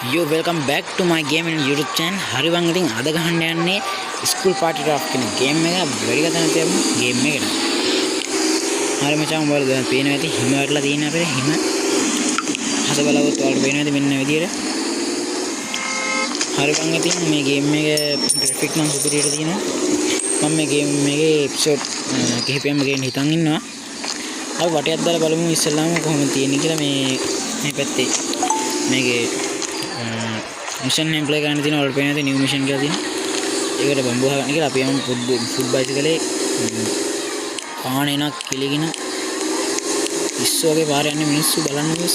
Yo, welcome back to my game and YouTube channel. hari bang ඉතින් අද ගහන්න යන්නේ school party draft කියන game එක වැඩි කතා නැති අපේ game එකට. හරි මචං ඔයාලා දැන් පේනවා ඇති හිම වැටලා තියෙන අපේ හිම. හද බලවොත් ඔයාලට පේනවා ඇති මෙන්න විදියට. හරි බං ඉතින් මේ game එක graphic නම් සුපිරියට තියෙනවා. මම මේ game එකේ episode කිහිපයක්ම ගේන්න හිතන් ඉන්නවා. අපි වටයක් දාලා බලමු ඉස්සෙල්ලාම කොහොමද තියෙන්නේ කියලා මේ පැත්තේ මේකේ मिशन नेम प्ले करने दिन और पहने थे न्यू मिशन क्या दिन एक बंबू हटाने के लिए हम फुट बाइसिकल पाने ना किलेगी ना इससे आगे बाहर आने मिनट से बलन में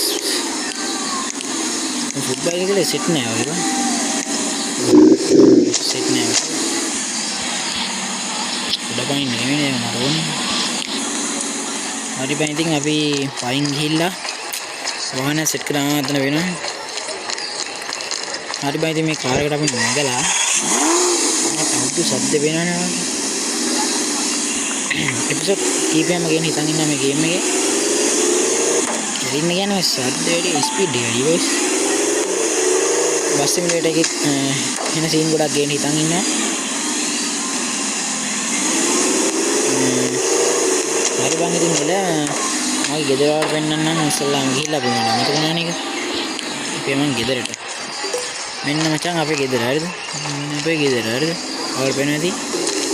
फुट बाइसिकल सेट नहीं आएगा सेट नहीं आएगा उधर पानी नहीं है हमारा हमारी पेंटिंग अभी पाएंगे हिला वहाँ ना सेट कराना तो नहीं ना hari bang ini car kita pun nggak itu sadde benar episode KPM again hitangin nama game ini ini kan sadde di speed dia bos bus simulator ini scene gua again hitangin na hari bang ini gila mau gedera pengen nana selang gila punya nama itu mana nih memang gedera itu මෙන්න මචං අපේ ගෙදර හරිද අපේ ගෙදර හරිද ඔයාලට පේනවා ඇති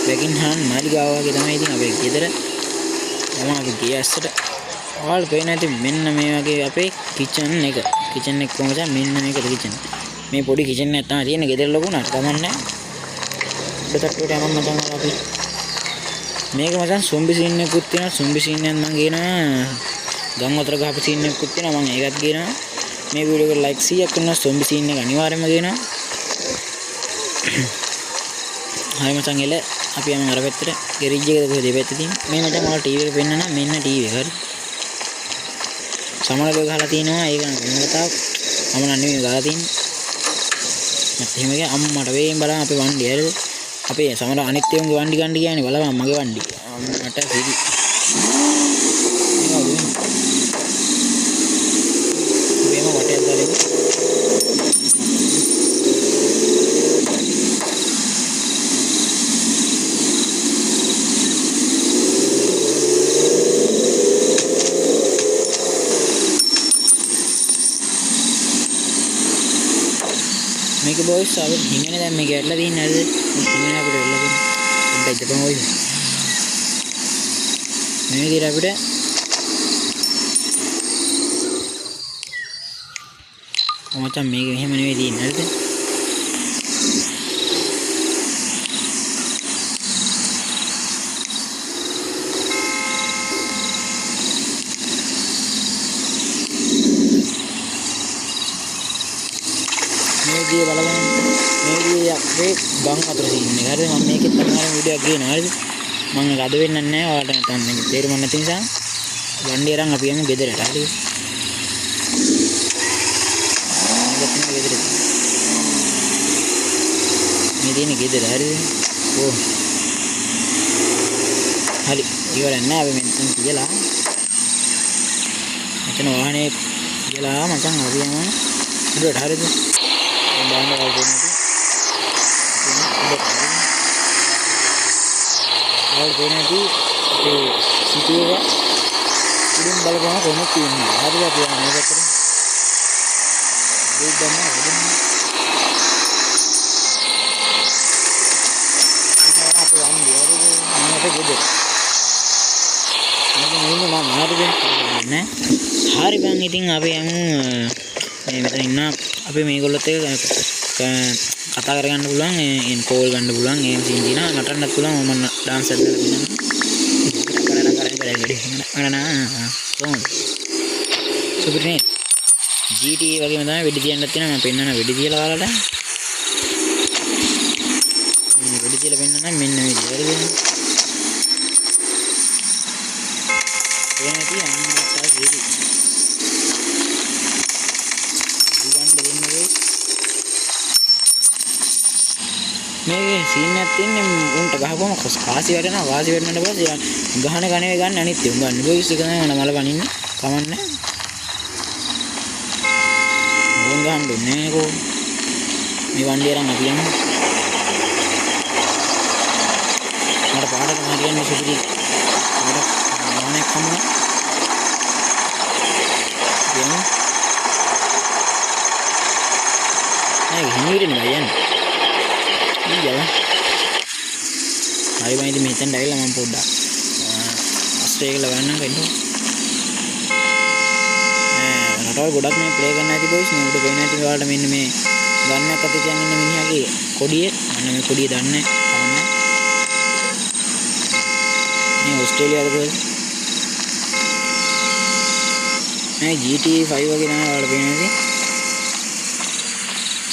බැකින් හාන් මාලිගාව වගේ තමයි ඉතින් අපේ ගෙදර මම අපි ගිය ඇස්සට ඔයාලට පේනවා ඇති මෙන්න මේ වගේ අපේ කිචන් එක කොහොමද මෙන්න මේකද කිචන් මේ පොඩි කිචන් එකක් තමයි තියෙන්නේ ගෙදර ලොකු නට තමන්නේ උඩ තට්ටුවට යමන් මචං අපි මේක මචං සොම්බි සීන් එකකුත් තියෙනවා සොම්බි සීන් එකක් මම ගේනවා ගම් වතර ගහපු සීන් එකකුත් තියෙනවා මම ඒකත් ගේනවා මේ වීඩියෝ එක ලයික් 100ක් කරනවා සොම්බි සීන් එක අනිවාර්යයෙන්ම ගේනවා හරි මචං එල අපි යමු අර පැත්තට ගෑරේජ් එකද කොහෙද දෙපැත්තේ තියෙන්නේ මේ මචං ඔයාලා ටීවී එක පෙන්නන මෙන්න ටීවී එක හරි සමනලෝ ගහලා තියෙනවා ඒක නම් වෙන කතාවක් මම නම් නෙවෙයි ගහලා තියෙන්නේ මත් එහෙම ගියා අම්මට වේෙන් බලන්න අපේ වණ්ඩි හරිද අපේ සමන අනිත් ඒවාගේ වණ්ඩි ගන්න කියන්නේ බලන්න මගේ වණ්ඩි මට සිරි මේක බොයිස් ආව හිමනේ දැන් මේක ඇట్లా දින්නේ නේද හිමනේ අපිට වෙලා තියෙන්නේ උන්ට ඉතපම ඔයි මේ විදිහට අපිට මචං මේක එහෙම නෙවෙයි තියෙන්නේ හරිද මේ බලන්න මේ අපේ ගම් අතර තියෙන්නේ හරිද මම මේකෙත් තමයි වීඩියෝ එකක් ගේනවා හරිද මම රද වෙන්නේ නැහැ ඔයාලට නැත්නම් මේක තේරුම් ගන්න නැති නිසා වණ්ඩි අරන් අපි යමු ගෙදරට හරිද මේ තියෙන්නේ ගෙදර හරිද ඕ හරි ඉවරක් නෑ අපි මෙතන කියලා මෙතන වාහනේ කියලා මචං අපි යමු උඩට හරිද बांध वाल देने और देने की सिटी का इधर बल बना कोने तीन हर बात यहाँ नहीं करते देख बना इधर यहाँ पे आने दिया रे यहाँ पे गिर नहीं ना मार दे ने हर बांग इतनी आप यहाँ මෙතන ඉන්න අපි මේගොල්ලොත් එක්ක කතා කරගන්න පුළුවන් එන් කෝල් ගන්න පුළුවන් ඒ සීන් දිනා නටන්නත් පුළුවන් මම ඩාන්ස් එකක් දාලා කරලා කොහොමද සුපිරිනේ GTA වගේම තමයි වෙඩි තියන්නත් තියෙනවා මම පෙන්නන වෙඩි තියලා ඔයාලට වෙඩි තියලා පෙන්නන මෙන්න මේ විදිහට එන්නේ තියෙනවා මේ සීන් එකක් තියෙන්නේ උන්ට ගහපුවම කාසි වැටෙනවා වාසි වැටෙනට පස්සේ ගහන ගණේ ගන්න අනිත් උන් ගන්න බොයිස් එක තමයි මල වනින්නේ කමන්නේ ඕන ගහන්න දුන්නේ නේකෝ මේ වණ්ඩිය අරන් අපි යමු මට පාඩක හරියන්නේ සුපිරි පාඩක මොනක් කමුණා යමු නෑ හිමීරනේ බයන්නේ ඊයලා හරි මම ඉතින් මෙතෙන් ඇවිල්ලා මම පොඩ්ඩක් ආස්ට්‍රේලියාව ගන්න වෙන්න රටවල් ගොඩක් මේ ප්ලේ කරන්න ඇති බොයිස් මේ උඩ පේන ඇති ඔයාලට මෙන්න මේ ගන්නක් අතේ තියන් ඉන්න මිනිහාගේ කොඩිය අන්න මේ කොඩිය දන්නේ කවන්නේ මේ ඕස්ට්‍රේලියාවද කොහෙද මේ GTA 5 වගේ නෑ ඔයාලට පේන ඇති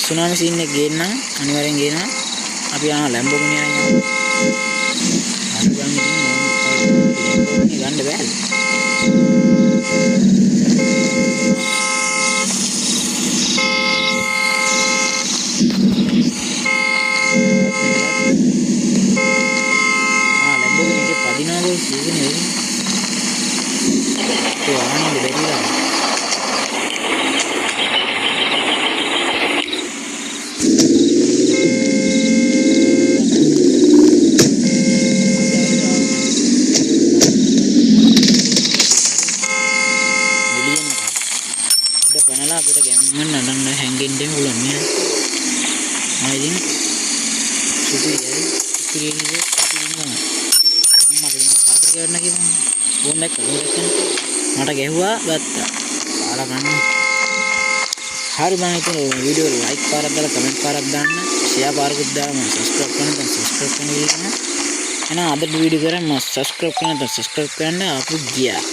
සුනාමි සීන් එක ගේන්න අනිවාර්යෙන් ගේනවා අපි ආ ලැම්බෝගිනි අරන් යමු අපි ගන්න බෑ ලැම්බෝගිනි එකේ පදිනවා ගොයි සීගනේ ඒ ආනන්ද බැරිලා අපිට ගැම්මෙන් නඩන්න හැංගෙන්න පුළුවන් නේ. මම ඉතින් සුපිරියි නෑ. අම්මා කියන කාටද කියන්න කිව්වා. ෆෝන් දැක්කද මට ගැහුවා ගත්තා. කාලා ගන්න. හරි මම ඉතින් වීඩියෝ ලයික් පාරක් දාලා කමෙන්ට් පාරක් දාන්න. ෂෙයා පාරකුත් දාන්න සබ්ස්ක්‍රයිබ් කරන්න දැන් සබ්ස්ක්‍රයිබ් කරන්න. එහෙනම් අද වීඩියෝ කරන්නේ මම සබ්ස්ක්‍රයිබ් කරන්න දැන් සබ්ස්ක්‍රයිබ් කරන්න අපු ගියා.